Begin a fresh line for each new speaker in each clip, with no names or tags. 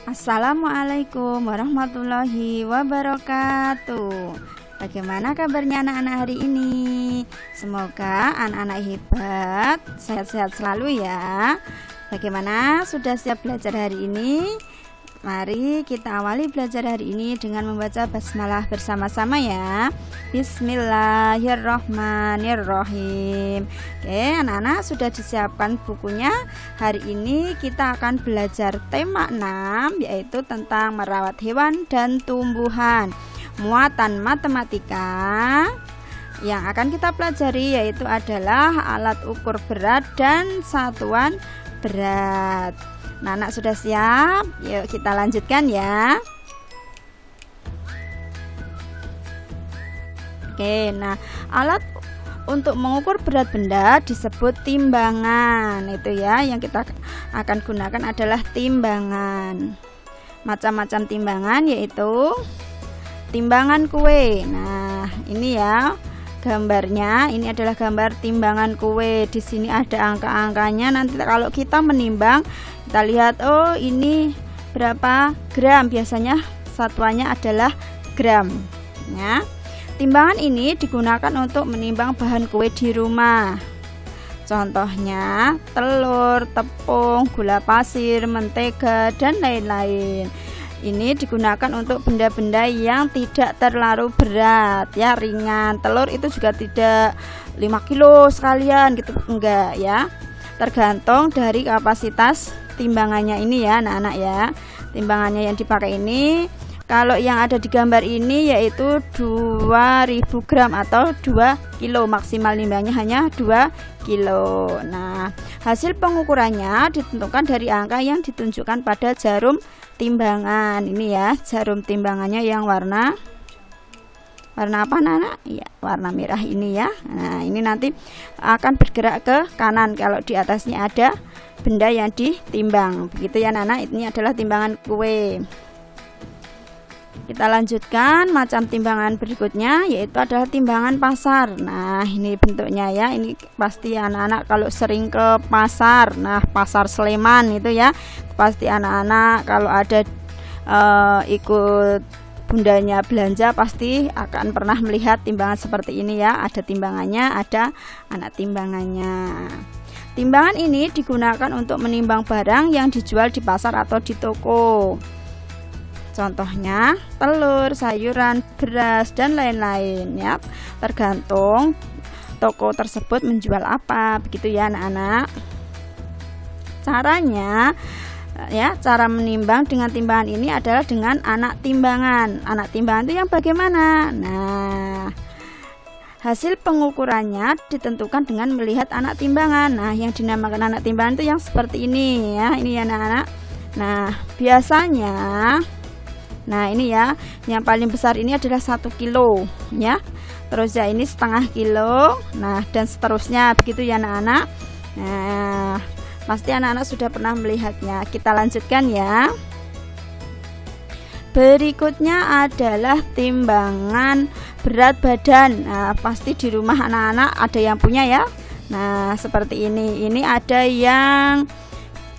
Assalamualaikum warahmatullahi wabarakatuh. Bagaimana kabarnya anak-anak hari ini? Semoga anak-anak hebat, sehat-sehat selalu ya. Bagaimana, sudah siap belajar hari ini? Mari kita awali belajar hari ini dengan membaca basmalah bersama-sama ya. Bismillahirrohmanirrohim. Oke, anak-anak sudah disiapkan bukunya. Hari ini kita akan belajar tema 6, yaitu tentang merawat hewan dan tumbuhan. Muatan matematika yang akan kita pelajari yaitu adalah alat ukur berat dan satuan berat. Nah, anak sudah siap? Yuk kita lanjutkan ya. Oke, nah alat untuk mengukur berat benda disebut timbangan. Itu ya, yang kita akan gunakan adalah timbangan. Macam-macam timbangan yaitu timbangan kue. Nah, ini ya gambarnya. Ini adalah gambar timbangan kue. Di sini ada angka-angkanya. Nanti kalau kita menimbang, kita lihat, oh ini berapa gram. Biasanya satuannya adalah gram ya. Timbangan ini digunakan untuk menimbang bahan kue di rumah. Contohnya telur, tepung, gula pasir, mentega, dan lain-lain. Ini digunakan untuk benda-benda yang tidak terlalu berat ya, ringan. Telur itu juga tidak 5 kilo sekalian gitu, enggak ya. Tergantung dari kapasitas timbangannya ini ya anak-anak ya. Timbangannya yang dipakai ini, kalau yang ada di gambar ini yaitu 2000 gram atau 2 kilo, maksimal nimbangnya hanya 2 kilo. Nah, hasil pengukurannya ditentukan dari angka yang ditunjukkan pada jarum timbangan. Ini ya, jarum timbangannya yang warna apa anak? Ya, warna merah ini ya. Nah, ini nanti akan bergerak ke kanan kalau di atasnya ada benda yang ditimbang. Begitu ya anak, ini adalah timbangan kue. Kita lanjutkan macam timbangan berikutnya, yaitu adalah timbangan pasar. Nah, ini bentuknya ya. Ini pasti anak-anak kalau sering ke pasar. Nah, pasar Sleman itu ya, pasti anak-anak kalau ada ikut bundanya belanja pasti akan pernah melihat timbangan seperti ini ya. Ada timbangannya, ada anak timbangannya. Timbangan ini digunakan untuk menimbang barang yang dijual di pasar atau di toko. Contohnya telur, sayuran, beras, dan lain-lain ya. Tergantung toko tersebut menjual apa, begitu ya anak-anak. Caranya ya, cara menimbang dengan timbangan ini adalah dengan anak timbangan. Anak timbangan itu yang bagaimana? Nah, hasil pengukurannya ditentukan dengan melihat anak timbangan. Nah, yang dinamakan anak timbangan itu yang seperti ini ya. Ini ya anak-anak. Nah, biasanya, nah ini ya, yang paling besar ini adalah 1 kilo ya. Terus ya ini setengah kilo. Nah, dan seterusnya begitu ya anak-anak. Nah, pasti anak-anak sudah pernah melihatnya. Kita lanjutkan ya. Berikutnya adalah timbangan berat badan. Nah, pasti di rumah anak-anak ada yang punya ya. Nah, seperti ini. Ini ada yang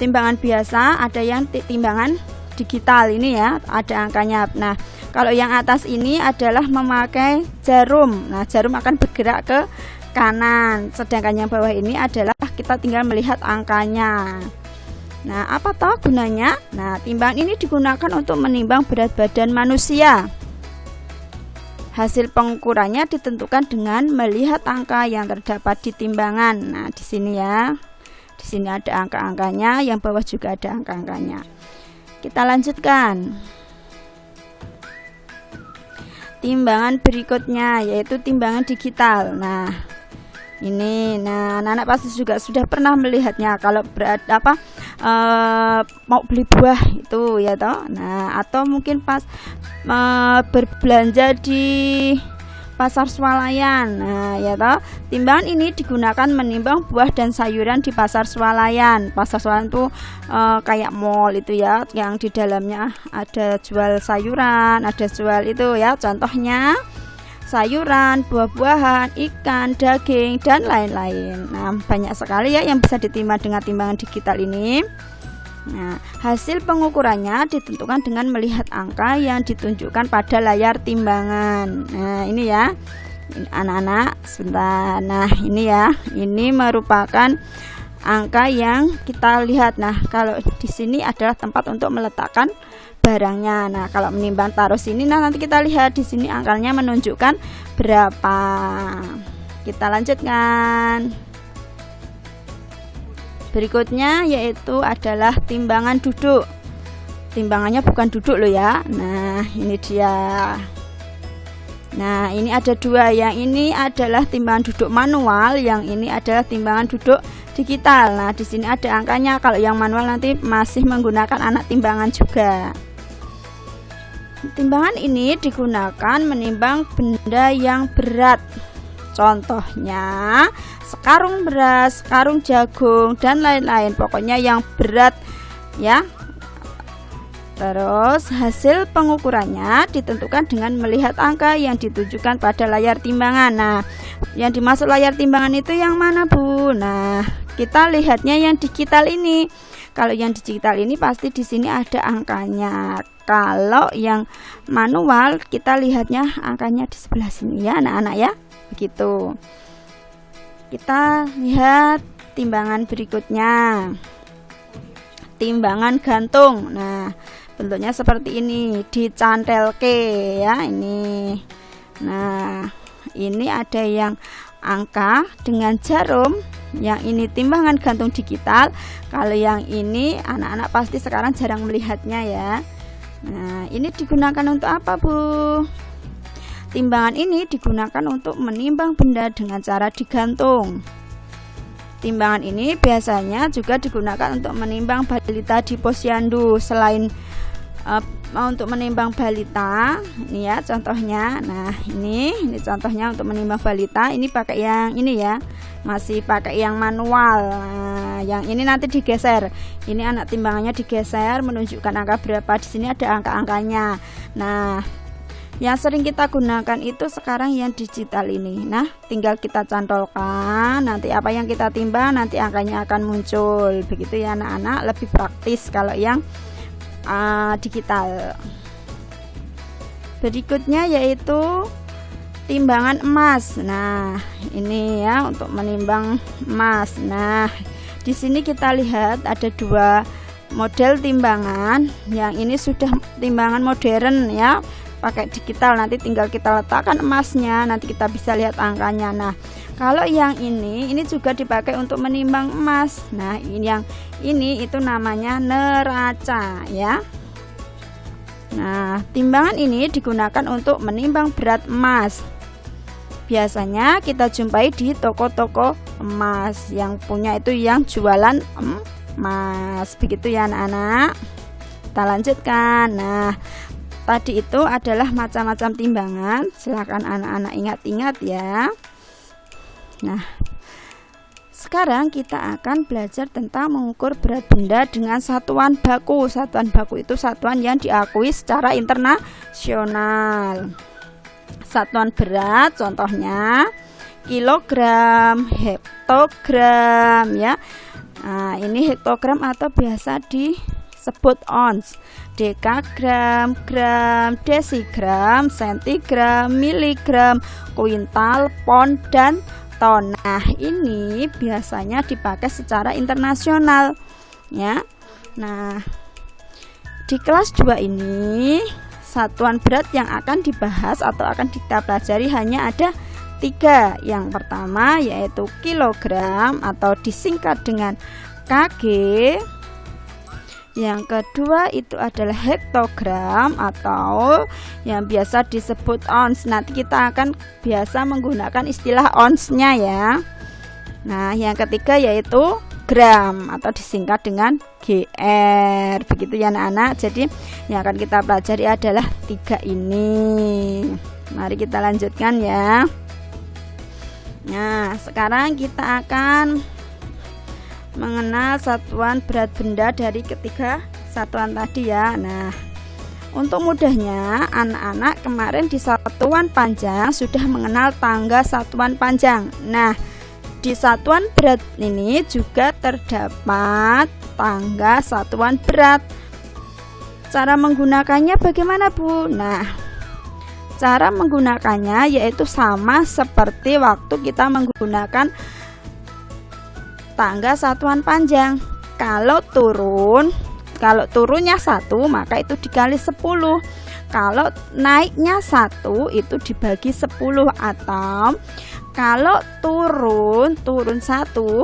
timbangan biasa, ada yang timbangan digital ini ya, ada angkanya. Nah, kalau yang atas ini adalah memakai jarum. Nah, jarum akan bergerak ke kanan, sedangkan yang bawah ini adalah kita tinggal melihat angkanya. Nah, apa toh gunanya? Nah, timbangan ini digunakan untuk menimbang berat badan manusia. Hasil pengukurannya ditentukan dengan melihat angka yang terdapat di timbangan. Nah, di sini ya. Di sini ada angka-angkanya, yang bawah juga ada angka-angkanya. Kita lanjutkan. Timbangan berikutnya yaitu timbangan digital. Nah, ini, nah anak-anak pasti juga sudah pernah melihatnya kalau mau beli buah itu ya toh. Nah, atau mungkin pas berbelanja di pasar swalayan. Nah, ya toh, timbangan ini digunakan menimbang buah dan sayuran di pasar swalayan. Pasar swalayan itu kayak mall itu ya, yang di dalamnya ada jual sayuran, ada jual itu ya. Contohnya sayuran, buah-buahan, ikan, daging, dan lain-lain. Nah, banyak sekali ya yang bisa ditimbang dengan timbangan digital ini. Nah, hasil pengukurannya ditentukan dengan melihat angka yang ditunjukkan pada layar timbangan. Nah, ini ya. Anak-anak, sebentar. Nah, ini ya. Ini merupakan angka yang kita lihat. Nah, kalau di sini adalah tempat untuk meletakkan barangnya. Nah, kalau menimbang taruh sini, nah nanti kita lihat di sini angkanya menunjukkan berapa. Kita lanjutkan. Berikutnya yaitu adalah timbangan duduk. Timbangannya bukan duduk loh ya. Nah, ini dia. Nah, ini ada dua. Yang ini adalah timbangan duduk manual, yang ini adalah timbangan duduk digital. Nah, di sini ada angkanya. Kalau yang manual nanti masih menggunakan anak timbangan juga. Timbangan ini digunakan menimbang benda yang berat. Contohnya sekarung beras, sekarung jagung, dan lain-lain. Pokoknya yang berat ya. Terus hasil pengukurannya ditentukan dengan melihat angka yang ditunjukkan pada layar timbangan. Nah, yang dimaksud layar timbangan itu yang mana, Bu? Nah, kita lihatnya yang digital ini. Kalau yang digital ini pasti di sini ada angkanya. Kalau yang manual kita lihatnya angkanya di sebelah sini ya, anak-anak ya. Begitu. Kita lihat timbangan berikutnya. Timbangan gantung. Nah, bentuknya seperti ini, dicantelke ya ini. Nah, ini ada yang angka dengan jarum, yang ini timbangan gantung digital. Kalau yang ini anak-anak pasti sekarang jarang melihatnya ya. Nah, ini digunakan untuk apa, Bu? Timbangan ini digunakan untuk menimbang benda dengan cara digantung. Timbangan ini biasanya juga digunakan untuk menimbang balita di posyandu. Selain untuk menimbang balita, ini ya contohnya. Nah, ini contohnya untuk menimbang balita. Ini pakai yang ini ya, masih pakai yang manual. Nah, yang ini nanti digeser. Ini anak timbangannya digeser, menunjukkan angka berapa. Di sini ada angka-angkanya. Nah, yang sering kita gunakan itu sekarang yang digital ini. Nah, tinggal kita cantolkan. Nanti apa yang kita timbang, nanti angkanya akan muncul. Begitu ya anak-anak, lebih praktis kalau yang digital. Berikutnya yaitu timbangan emas. Nah, ini ya untuk menimbang emas. Nah, di sini kita lihat ada dua model timbangan. Yang ini sudah timbangan modern ya, pakai digital. Nanti tinggal kita letakkan emasnya, nanti kita bisa lihat angkanya. Nah, kalau yang ini juga dipakai untuk menimbang emas. Nah, yang ini itu namanya neraca ya. Nah, timbangan ini digunakan untuk menimbang berat emas. Biasanya kita jumpai di toko-toko emas. Yang punya itu yang jualan emas. Begitu ya anak-anak. Kita lanjutkan. Nah, tadi itu adalah macam-macam timbangan. Silakan anak-anak ingat-ingat ya. Nah, sekarang kita akan belajar tentang mengukur berat benda dengan satuan baku. Satuan baku itu satuan yang diakui secara internasional. Satuan berat contohnya kilogram, hektogram ya. Nah, ini hektogram atau biasa disebut ons. Dekagram, gram, desigram, sentigram, miligram, kuintal, pon, dan ton. Nah, ini biasanya dipakai secara internasional ya. Nah, di kelas 2 ini satuan berat yang akan dibahas atau akan kita pelajari hanya ada 3. Yang pertama yaitu kilogram atau disingkat dengan kg. Yang kedua itu adalah hektogram atau yang biasa disebut ons. Nanti kita akan biasa menggunakan istilah onsnya ya. Nah, yang ketiga yaitu gram atau disingkat dengan GR. Begitu ya anak-anak. Jadi yang akan kita pelajari adalah 3 ini. Mari kita lanjutkan ya. Nah, sekarang kita akan mengenal satuan berat benda dari ketiga satuan tadi ya. Nah, untuk mudahnya anak-anak kemarin di satuan panjang sudah mengenal tangga satuan panjang. Nah, Di satuan berat ini juga terdapat tangga satuan berat. Cara menggunakannya bagaimana, Bu? Nah, cara menggunakannya yaitu sama seperti waktu kita menggunakan tangga satuan panjang. Kalau turunnya 1, maka itu dikali 10. Kalau naiknya 1 itu dibagi 10, atau kalau turun 1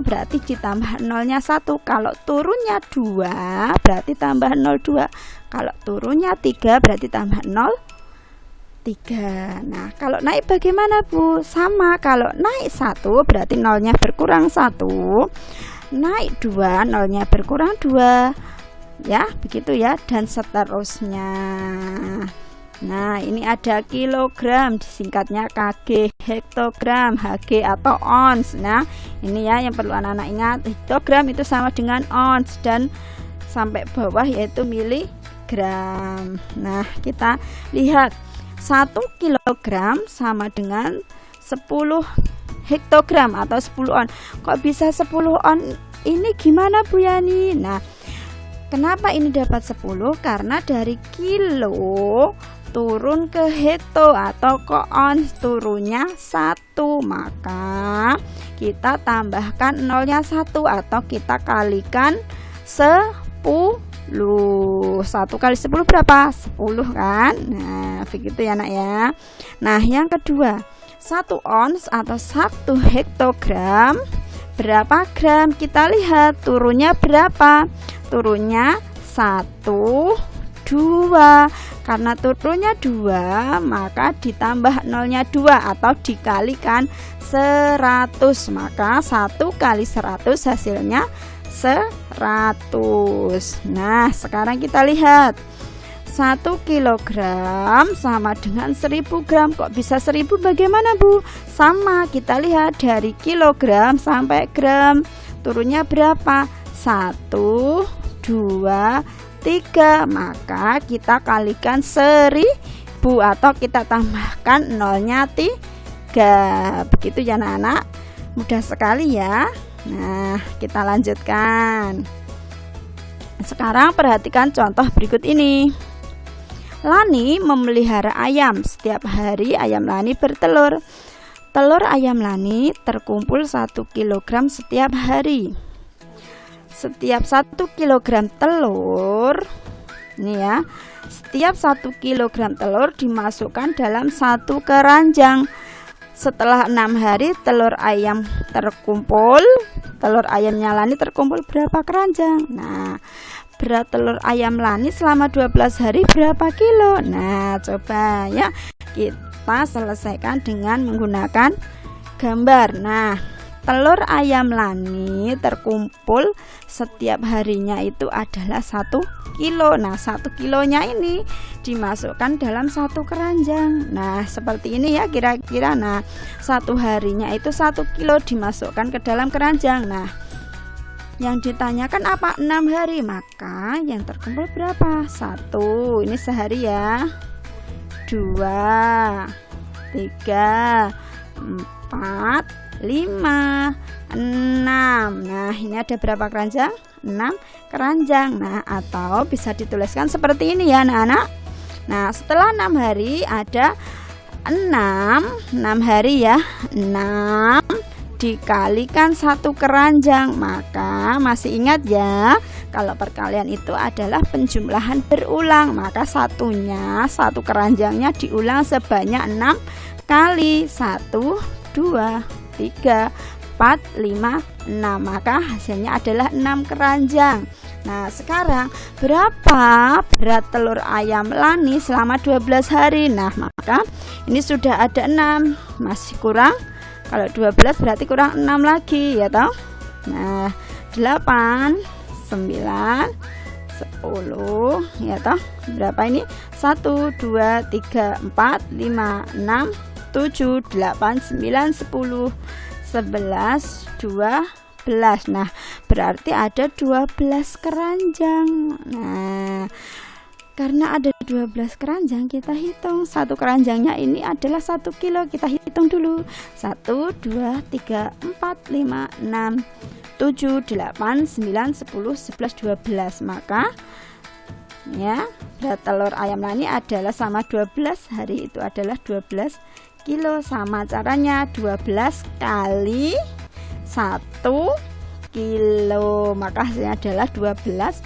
berarti ditambah nolnya 1. Kalau turunnya 2 berarti tambah 0,2. Kalau turunnya 3 berarti tambah 0,3. Nah, kalau naik bagaimana, Bu? Sama, kalau naik 1 berarti nolnya berkurang 1. Naik 2 nolnya berkurang 2. Ya, begitu ya, dan seterusnya. Nah, ini ada kilogram, disingkatnya kg, hektogram, hg atau ons. Nah, ini ya yang perlu anak-anak ingat, hektogram itu sama dengan ons, dan sampai bawah yaitu miligram. Nah, kita lihat 1 kilogram sama dengan 10 hektogram atau 10 on. Kok bisa 10 on? Ini gimana, Bu Yani? Nah, kenapa ini dapat 10? Karena dari kilo turun ke hekto atau ke ons, turunnya 1, maka kita tambahkan nolnya 1 atau kita kalikan 10. 1 kali 10 berapa? 10 kan? Nah, begitu ya, Nak ya. Nah, yang kedua, 1 ons atau 1 hektogram berapa gram? Kita lihat turunnya berapa. Turunnya 1, 2. Karena turunnya 2, maka ditambah nolnya 2 atau dikalikan 100. Maka 1 kali 100 hasilnya 100. Nah, sekarang kita lihat 1 kilogram sama dengan 1000 gram. Kok bisa 1000? Bagaimana, Bu? Sama, kita lihat dari kilogram sampai gram turunnya berapa? 1, 2, 3. Maka kita kalikan 1000 atau kita tambahkan nolnya 3. Begitu ya, anak-anak. Mudah sekali ya. Nah, kita lanjutkan. Sekarang perhatikan contoh berikut ini. Lani memelihara ayam. Setiap hari ayam Lani bertelur. Telur ayam Lani terkumpul 1 kilogram setiap hari. Setiap 1 kilogram telur, ini ya, setiap 1 kilogram telur dimasukkan dalam 1 keranjang. Setelah 6 hari telur ayam terkumpul, telur ayamnya Lani terkumpul berapa keranjang? Nah, berat telur ayam Lani selama 12 hari berapa kilo? Nah, coba ya kita selesaikan dengan menggunakan gambar. Nah, telur ayam Lani terkumpul setiap harinya itu adalah 1 kilo. Nah, 1 kilonya ini dimasukkan dalam 1 keranjang. Nah, seperti ini ya kira-kira. Nah, 1 harinya itu 1 kilo dimasukkan ke dalam keranjang. Nah, yang ditanyakan apa? 6 hari. Maka yang terkumpul berapa? 1. Ini sehari ya. 2, 3, 4, 5, 6. Nah, ini ada berapa keranjang? 6 keranjang. Nah, atau bisa dituliskan seperti ini ya, anak-anak. Nah, setelah 6 hari ada 6 hari ya. 6 dikalikan 1 keranjang. Maka masih ingat ya, kalau perkalian itu adalah penjumlahan berulang. Maka 1 keranjangnya diulang sebanyak 6 kali. 1, 2, 3, 4, 5, 6. Maka hasilnya adalah 6 keranjang. Nah, sekarang berapa berat telur ayam Lani selama 12 hari? Nah, maka ini sudah ada 6. Masih kurang, kalau 12 berarti kurang 6 lagi ya toh. Nah, 8, 9, 10 ya toh. Berapa ini? 1, 2, 3, 4, 5, 6, 7, 8, 9, 10, 11, 12. Nah, berarti ada 12 keranjang. Nah, karena ada 12 keranjang, kita hitung satu keranjangnya ini adalah 1 kilo. Kita hitung dulu 1, 2, 3, 4, 5, 6, 7, 8, 9, 10, 11, 12. Maka ya berat telur ayam nani adalah sama 12 hari, itu adalah 12 kilo. Sama caranya 12 kali 1 kilo, maka hasilnya adalah 12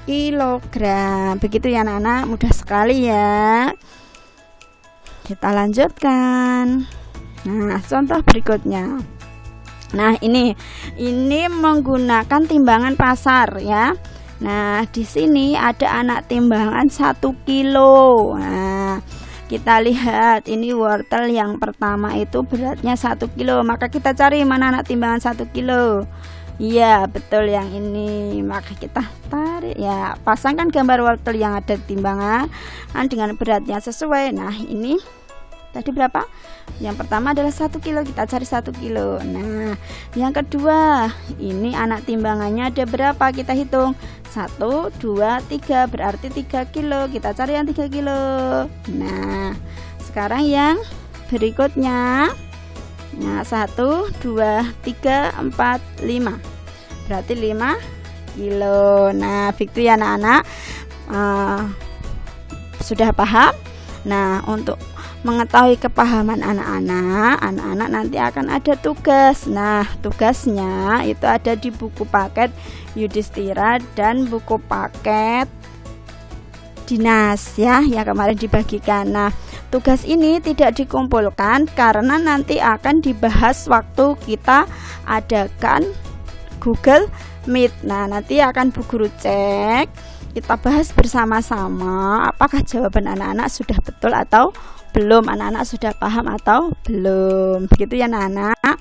kilogram. Begitu ya anak-anak, mudah sekali ya. Kita lanjutkan. Nah, contoh berikutnya. Nah, ini menggunakan timbangan pasar ya. Nah, di sini ada anak timbangan 1 kilo. Nah, kita lihat ini wortel yang pertama itu beratnya 1 kilo, maka kita cari mana anak timbangan 1 kilo. Iya, betul yang ini. Maka kita tarik ya, pasangkan gambar wortel yang ada di timbangan dengan beratnya sesuai. Nah, ini tadi berapa? Yang pertama adalah 1 kilo, kita cari 1 kilo. Nah, yang kedua, ini anak timbangannya ada berapa? Kita hitung 1, 2, 3, berarti 3 kilo. Kita cari yang 3 kilo. Nah, sekarang yang berikutnya. Nah, 1, 2, 3, 4, 5, berarti 5 kilo. Nah, begitu ya anak-anak, sudah paham? Nah, untuk mengetahui kepahaman anak-anak nanti akan ada tugas. Nah, tugasnya itu ada di buku paket Yudhistira dan buku paket dinas ya, yang kemarin dibagikan. Nah, tugas ini tidak dikumpulkan karena nanti akan dibahas waktu kita adakan Google Meet. Nah, nanti akan Bu Guru cek, kita bahas bersama-sama apakah jawaban anak-anak sudah betul atau belum, anak-anak sudah paham atau belum. Begitu ya anak-anak.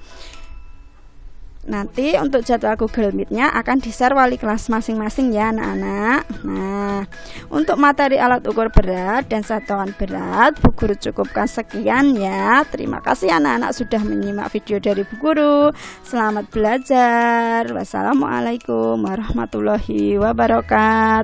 Nanti untuk jadwal Google Meet-nya akan di-share wali kelas masing-masing ya anak-anak. Nah, untuk materi alat ukur berat dan satuan berat, Bu Guru cukupkan sekian ya. Terima kasih anak-anak sudah menyimak video dari Bu Guru. Selamat belajar. Wassalamualaikum warahmatullahi wabarakatuh.